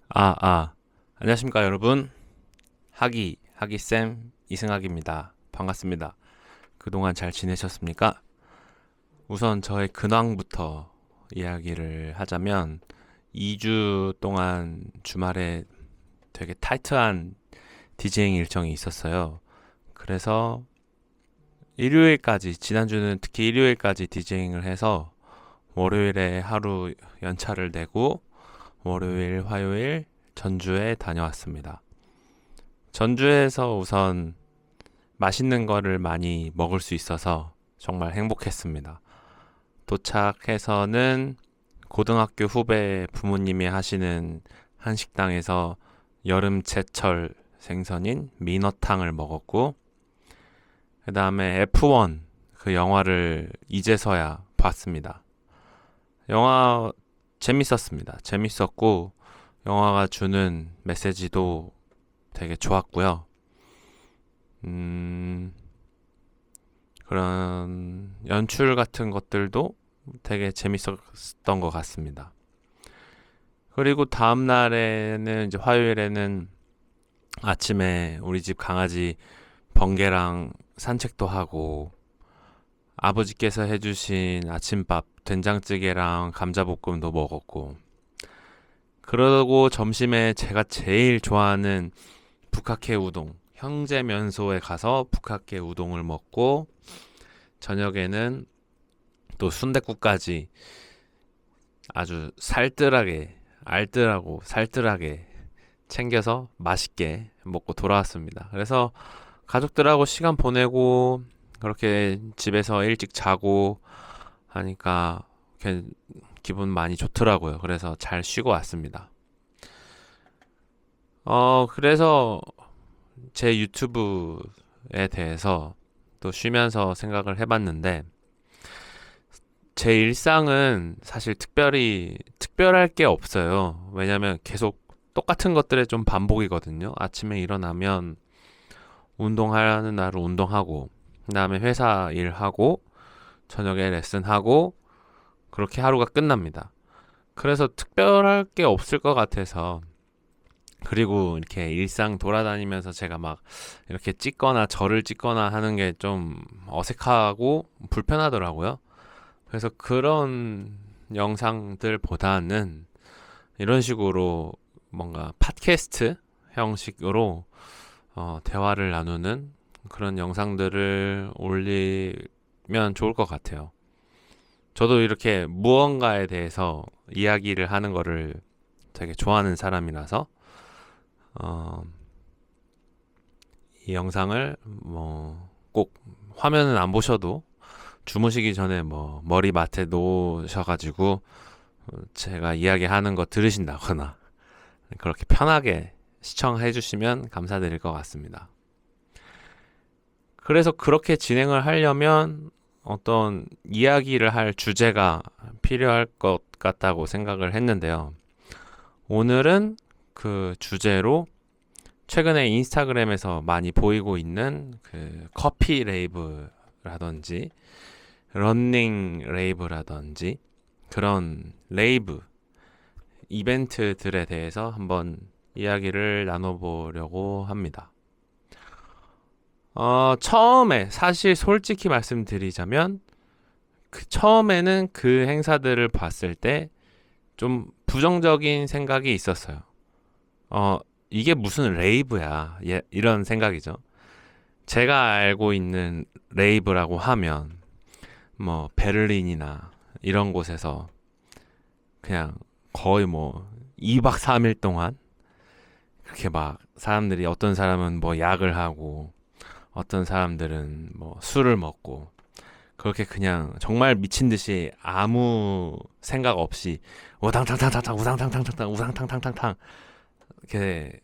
안녕하십니까, 여러분. 하기쌤, 이승학입니다. 반갑습니다. 그동안 잘 지내셨습니까? 우선 저의 근황부터 이야기를 하자면, 2주 동안 주말에 되게 타이트한 디제잉 일정이 있었어요. 그래서 지난주는 특히 일요일까지 디제잉을 해서, 월요일에 하루 연차를 내고, 월요일, 화요일, 전주에 다녀왔습니다. 전주에서 우선 맛있는 거를 많이 먹을 수 있어서 정말 행복했습니다. 도착해서는 고등학교 후배 부모님이 하시는 한식당에서 여름 제철 생선인 민어탕을 먹었고, 그 다음에 F1 그 영화를 이제서야 봤습니다. 영화 재밌었습니다. 재밌었고, 영화가 주는 메시지도 되게 좋았고요. 그런 연출 같은 것들도 되게 재밌었던 것 같습니다. 그리고 다음 날에는 이제 화요일에는 아침에 우리 집 강아지 번개랑 산책도 하고 아버지께서 해주신 아침밥 된장찌개랑 감자볶음도 먹었고, 그러고 점심에 제가 제일 좋아하는 북학회 우동, 형제면소에 가서 북학회 우동을 먹고, 저녁에는 또 순댓국까지 아주 알뜰하고 살뜰하게 챙겨서 맛있게 먹고 돌아왔습니다. 그래서 가족들하고 시간 보내고 그렇게 집에서 일찍 자고 하니까 기분 많이 좋더라고요. 그래서 잘 쉬고 왔습니다. 그래서 제 유튜브에 대해서 또 쉬면서 생각을 해봤는데, 제 일상은 사실 특별할 게 없어요. 왜냐면 계속 똑같은 것들의 좀 반복이거든요. 아침에 일어나면 운동하는 날은 운동하고, 그 다음에 회사 일하고, 저녁에 레슨하고, 그렇게 하루가 끝납니다. 그래서 특별할 게 없을 것 같아서, 그리고 이렇게 일상 돌아다니면서 제가 막 이렇게 저를 찍거나 하는 게 좀 어색하고 불편하더라고요. 그래서 그런 영상들보다는 이런 식으로 뭔가 팟캐스트 형식으로 대화를 나누는 그런 영상들을 올리면 좋을 것 같아요. 저도 이렇게 무언가에 대해서 이야기를 하는 거를 되게 좋아하는 사람이라서 어, 이 영상을 뭐 꼭 화면은 안 보셔도 주무시기 전에 뭐 머리맡에 놓으셔가지고 제가 이야기하는 거 들으신다거나 그렇게 편하게 시청해 주시면 감사드릴 것 같습니다. 그래서 그렇게 진행을 하려면 어떤 이야기를 할 주제가 필요할 것 같다고 생각을 했는데요. 오늘은 그 주제로 최근에 인스타그램에서 많이 보이고 있는 그 커피 레이브라든지 러닝 레이브라든지 그런 레이브 이벤트들에 대해서 한번 이야기를 나눠보려고 합니다. 처음에 사실 솔직히 말씀드리자면 처음에는 그 행사들을 봤을 때 좀 부정적인 생각이 있었어요. 이게 무슨 레이브야, 이런 생각이죠. 제가 알고 있는 레이브라고 하면 뭐 베를린이나 이런 곳에서 그냥 거의 뭐 2박 3일 동안 그렇게 막 사람들이, 어떤 사람은 뭐 약을 하고 어떤 사람들은 뭐 술을 먹고 그렇게 그냥 정말 미친 듯이 아무 생각 없이 우당탕탕탕탕 우당탕탕탕탕 우당탕탕탕탕 이렇게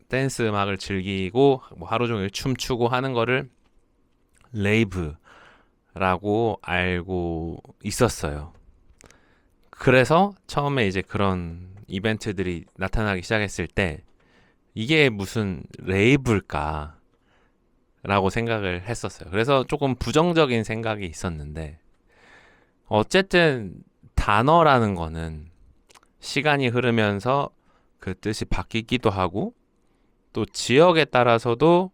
댄스 음악을 즐기고 뭐 하루 종일 춤추고 하는 거를 레이브라고 알고 있었어요. 그래서 처음에 이제 그런 이벤트들이 나타나기 시작했을 때 이게 무슨 레이브일까 라고 생각을 했었어요. 그래서 조금 부정적인 생각이 있었는데, 어쨌든 단어라는 거는 시간이 흐르면서 그 뜻이 바뀌기도 하고 또 지역에 따라서도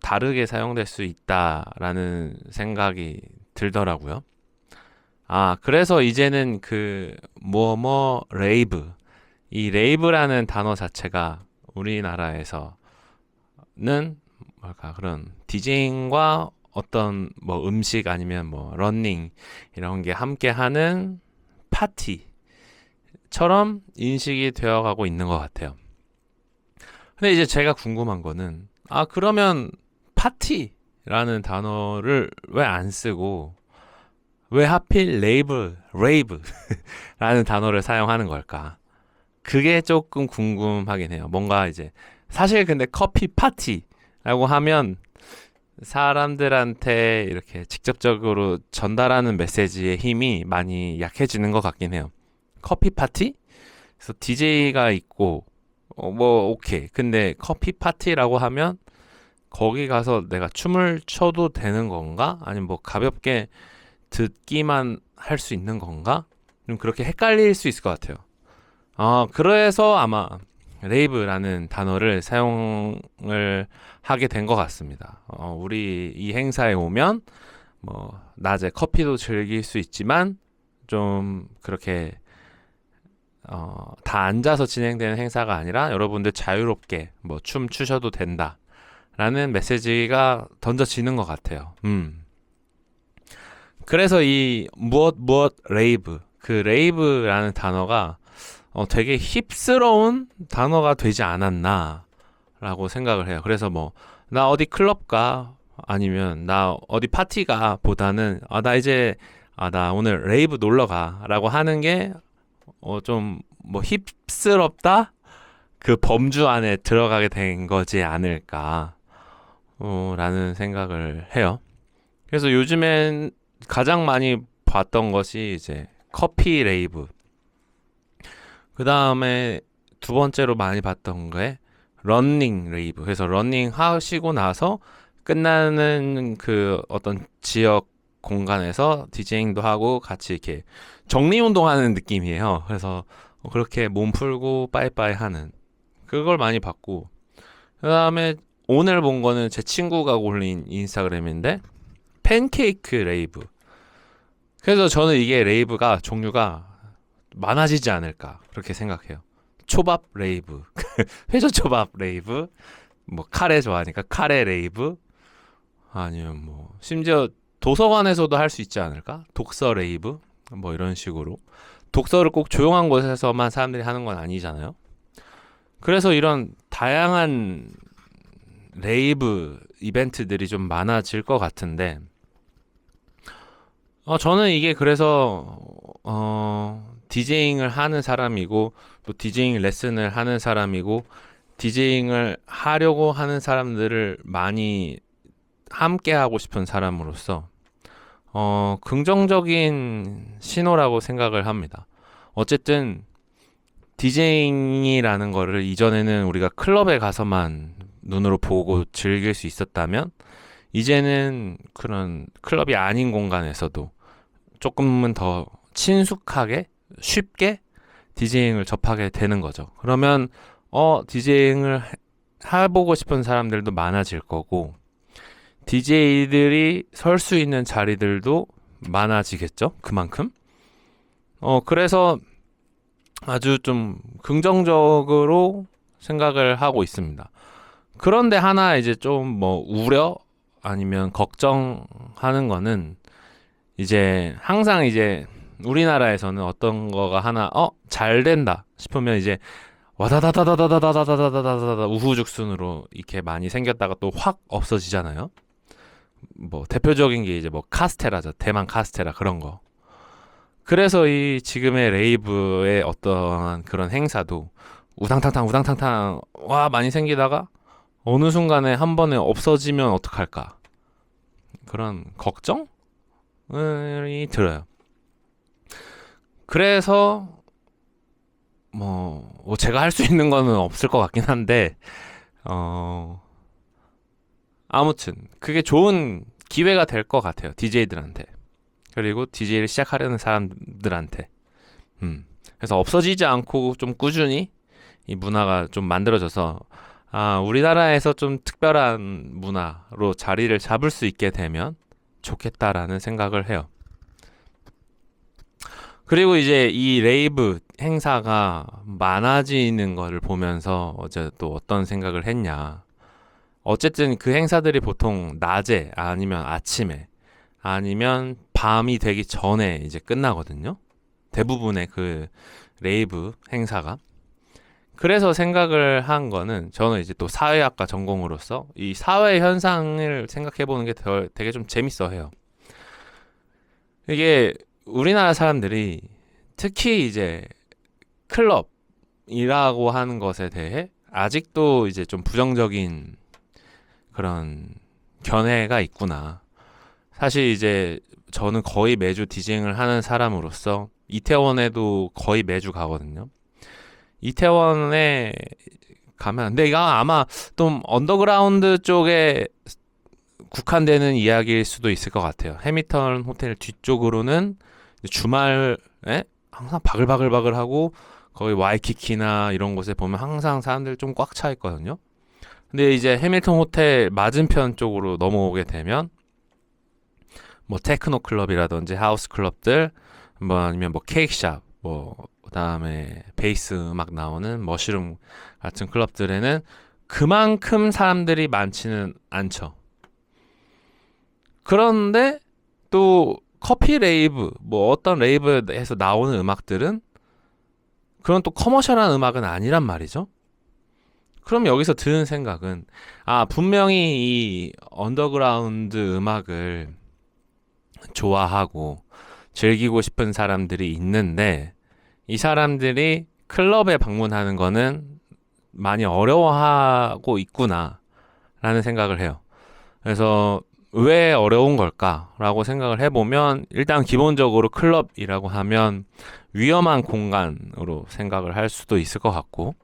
다르게 사용될 수 있다라는 생각이 들더라고요. 그래서 이제는 그 뭐뭐 레이브, 이 레이브라는 단어 자체가 우리나라에서는 뭘까 그런 디제잉과 어떤 뭐 음식 아니면 뭐 러닝 이런 게 함께하는 파티처럼 인식이 되어가고 있는 것 같아요. 근데 이제 제가 궁금한 거는 그러면 파티라는 단어를 왜 안 쓰고 왜 하필 레이브라는 단어를 사용하는 걸까? 그게 조금 궁금하긴 해요. 뭔가 이제 사실 근데 커피 파티라고 하면 사람들한테 이렇게 직접적으로 전달하는 메시지의 힘이 많이 약해지는 것 같긴 해요. 커피 파티? 그래서 DJ가 있고 뭐 오케이. 근데 커피 파티라고 하면 거기 가서 내가 춤을 춰도 되는 건가? 아니면 뭐 가볍게 듣기만 할 수 있는 건가? 좀 그렇게 헷갈릴 수 있을 것 같아요. 그래서 아마 레이브라는 단어를 사용을 하게 된 것 같습니다. 우리 이 행사에 오면 뭐 낮에 커피도 즐길 수 있지만 좀 그렇게 다 앉아서 진행되는 행사가 아니라 여러분들 자유롭게 뭐 춤 추셔도 된다라는 메시지가 던져지는 것 같아요. 그래서 이 무엇 레이브, 그 레이브라는 단어가 되게 힙스러운 단어가 되지 않았나라고 생각을 해요. 그래서 뭐 나 어디 클럽 가 아니면 나 어디 파티 가 보다는 나 오늘 레이브 놀러 가라고 하는 게 좀 뭐 힙스럽다 그 범주 안에 들어가게 된 거지 않을까 라는 생각을 해요. 그래서 요즘엔 가장 많이 봤던 것이 이제 커피 레이브. 그 다음에 두 번째로 많이 봤던 게 러닝 레이브. 그래서 러닝 하시고 나서 끝나는 그 어떤 지역 공간에서 디제잉도 하고 같이 이렇게 정리운동하는 느낌이에요. 그래서 그렇게 몸 풀고 빠이빠이 하는 그걸 많이 봤고, 그 다음에 오늘 본 거는 제 친구가 올린 인스타그램인데 팬케이크 레이브. 그래서 저는 이게 레이브가 종류가 많아지지 않을까 그렇게 생각해요. 초밥 레이브, 회전초밥 레이브, 뭐 카레 좋아하니까 카레 레이브, 아니면 뭐 심지어 도서관에서도 할 수 있지 않을까? 독서 레이브, 뭐 이런 식으로. 독서를 꼭 조용한 곳에서만 사람들이 하는 건 아니잖아요. 그래서 이런 다양한 레이브 이벤트들이 좀 많아질 것 같은데, 저는 이게 그래서 디제잉을 하는 사람이고 또 디제잉 레슨을 하는 사람이고 디제잉을 하려고 하는 사람들을 많이 함께 하고 싶은 사람으로서 긍정적인 신호라고 생각을 합니다. 어쨌든 디제잉이라는 거를 이전에는 우리가 클럽에 가서만 눈으로 보고 즐길 수 있었다면 이제는 그런 클럽이 아닌 공간에서도 조금은 더 친숙하게 쉽게 디제잉을 접하게 되는 거죠. 그러면 디제잉을 해보고 싶은 사람들도 많아질 거고 DJ들이 설 수 있는 자리들도 많아지겠죠. 그만큼. 그래서 아주 좀 긍정적으로 생각을 하고 있습니다. 그런데 하나 이제 좀 뭐 우려 아니면 걱정하는 거는 이제 항상 이제 우리나라에서는 어떤 거가 하나 잘 된다 싶으면 이제 와다다다다다다다다다다다다 우후죽순으로 이렇게 많이 생겼다가 또 확 없어지잖아요. 뭐 대표적인 게 이제 뭐 카스테라죠. 대만 카스테라 그런 거. 그래서 이 지금의 레이브의 어떤 그런 행사도 우당탕탕 와 많이 생기다가 어느 순간에 한 번에 없어지면 어떡할까 그런 걱정이 들어요. 그래서 뭐 제가 할 수 있는 거는 없을 것 같긴 한데 아무튼 그게 좋은 기회가 될 것 같아요. DJ들한테. 그리고 DJ를 시작하려는 사람들한테. 그래서 없어지지 않고 좀 꾸준히 이 문화가 좀 만들어져서 우리나라에서 좀 특별한 문화로 자리를 잡을 수 있게 되면 좋겠다라는 생각을 해요. 그리고 이제 이 레이브 행사가 많아지는 거를 보면서 어제 또 어떤 생각을 했냐. 어쨌든 그 행사들이 보통 낮에 아니면 아침에 아니면 밤이 되기 전에 이제 끝나거든요. 대부분의 그 레이브 행사가. 그래서 생각을 한 거는 저는 이제 또 사회학과 전공으로서 이 사회 현상을 생각해 보는 게 되게 좀 재밌어 해요. 이게 우리나라 사람들이 특히 이제 클럽이라고 하는 것에 대해 아직도 이제 좀 부정적인 그런 견해가 있구나. 사실 이제 저는 거의 매주 디제잉을 하는 사람으로서 이태원에도 거의 매주 가거든요. 이태원에 가면 근데 이거 아마 좀 언더그라운드 쪽에 국한되는 이야기일 수도 있을 것 같아요. 해밀턴 호텔 뒤쪽으로는 주말에 항상 바글바글바글하고 거기 와이키키나 이런 곳에 보면 항상 사람들 좀 꽉 차 있거든요. 근데 이제 해밀턴 호텔 맞은편 쪽으로 넘어오게 되면 뭐 테크노 클럽이라든지 하우스 클럽들 뭐 아니면 뭐 케이크샵 뭐 그다음에 베이스 음악 나오는 머시룸 같은 클럽들에는 그만큼 사람들이 많지는 않죠. 그런데 또 커피 레이브 뭐 어떤 레이브에서 나오는 음악들은 그런 또 커머셜한 음악은 아니란 말이죠. 그럼 여기서 드는 생각은 분명히 이 언더그라운드 음악을 좋아하고 즐기고 싶은 사람들이 있는데 이 사람들이 클럽에 방문하는 거는 많이 어려워하고 있구나 라는 생각을 해요. 그래서 왜 어려운 걸까라고 생각을 해보면 일단 기본적으로 클럽이라고 하면 위험한 공간으로 생각을 할 수도 있을 것 같고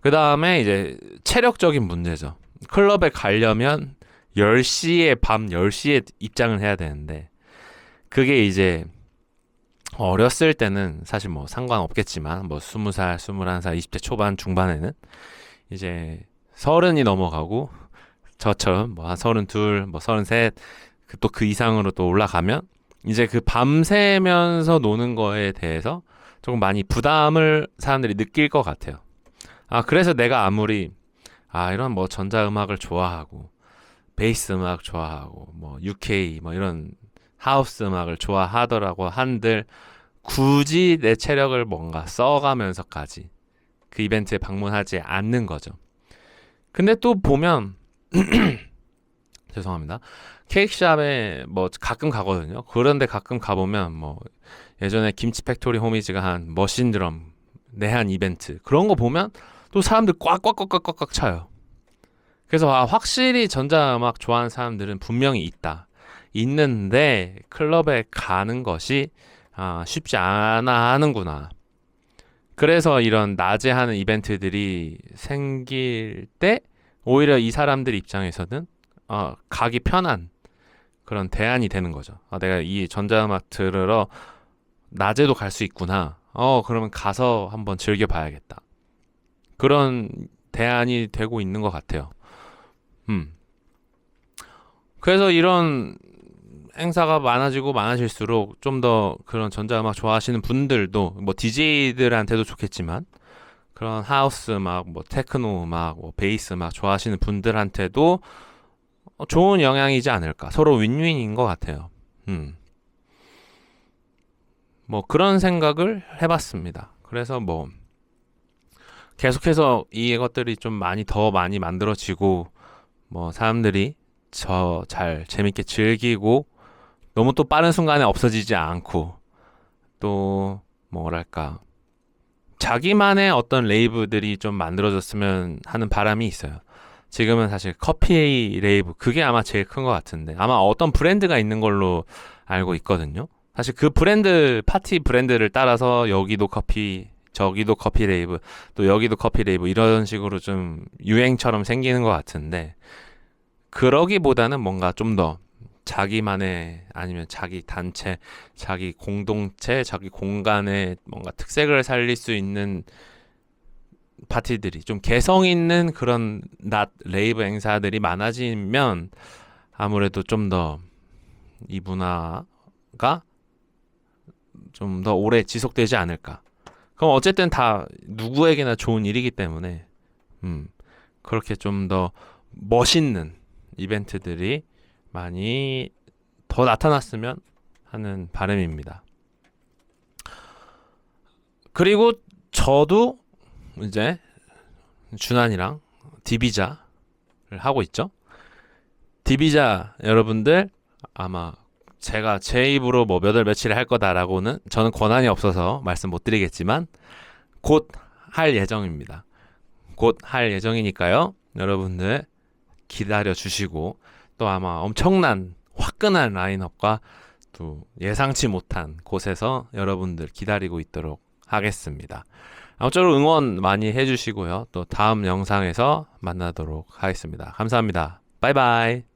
그 다음에 이제 체력적인 문제죠. 클럽에 가려면 10시에 밤 10시에 입장을 해야 되는데 그게 이제 어렸을 때는 사실 뭐 상관없겠지만 뭐 20살, 21살, 20대 초반 중반에는 이제 30이 넘어가고 저처럼 뭐 한 32, 뭐 33, 또 그 이상으로 또 올라가면 이제 그 밤새면서 노는 거에 대해서 조금 많이 부담을 사람들이 느낄 것 같아요. 그래서 내가 아무리 이런 뭐 전자음악을 좋아하고 베이스 음악 좋아하고 뭐 UK 뭐 이런 하우스 음악을 좋아하더라고 한들 굳이 내 체력을 뭔가 써가면서까지 그 이벤트에 방문하지 않는 거죠. 근데 또 보면 죄송합니다. 케이크샵에 뭐 가끔 가거든요. 그런데 가끔 가보면 뭐 예전에 김치 팩토리 호미즈가 한 머신드럼 내한 이벤트 그런 거 보면 또 사람들 꽉꽉꽉꽉꽉 차요. 그래서 확실히 전자음악 좋아하는 사람들은 분명히 있는데 클럽에 가는 것이 쉽지 않아 하는구나. 그래서 이런 낮에 하는 이벤트들이 생길 때 오히려 이 사람들 입장에서는 가기 편한 그런 대안이 되는 거죠. 내가 이 전자음악 들으러 낮에도 갈 수 있구나. 그러면 가서 한번 즐겨봐야겠다. 그런 대안이 되고 있는 것 같아요. 그래서 이런 행사가 많아지고 많아질수록 좀 더 그런 전자음악 좋아하시는 분들도 뭐 DJ들한테도 좋겠지만 그런 하우스 음악, 뭐 테크노 음악, 뭐 베이스 음악 좋아하시는 분들한테도 좋은 영향이지 않을까. 서로 윈윈인 것 같아요. 뭐 그런 생각을 해봤습니다. 그래서 뭐 계속해서 이것들이 좀 더 많이 만들어지고 뭐 사람들이 잘 재밌게 즐기고 너무 또 빠른 순간에 없어지지 않고 또 뭐랄까 자기만의 어떤 레이브들이 좀 만들어졌으면 하는 바람이 있어요. 지금은 사실 커피 레이브 그게 아마 제일 큰 것 같은데 아마 어떤 브랜드가 있는 걸로 알고 있거든요. 사실 그 브랜드 파티 브랜드를 따라서 여기도 커피 저기도 커피 레이브 또 여기도 커피 레이브 이런 식으로 좀 유행처럼 생기는 것 같은데 그러기보다는 뭔가 좀 더 자기만의 아니면 자기 단체, 자기 공동체, 자기 공간의 뭔가 특색을 살릴 수 있는 파티들이 좀 개성 있는 그런 낮 레이브 행사들이 많아지면 아무래도 좀 더 이 문화가 좀 더 오래 지속되지 않을까. 그럼 어쨌든 다 누구에게나 좋은 일이기 때문에 그렇게 좀 더 멋있는 이벤트들이 많이 더 나타났으면 하는 바람입니다. 그리고 저도 이제 준환이랑 디비자를 하고 있죠. 디비자 여러분들 아마 제가 제 입으로 뭐 몇 월 며칠에 할 거다라고는 저는 권한이 없어서 말씀 못 드리겠지만 곧 할 예정입니다. 곧 할 예정이니까요. 여러분들 기다려 주시고 또 아마 엄청난 화끈한 라인업과 또 예상치 못한 곳에서 여러분들 기다리고 있도록 하겠습니다. 아무쪼록 응원 많이 해주시고요. 또 다음 영상에서 만나도록 하겠습니다. 감사합니다. 바이바이.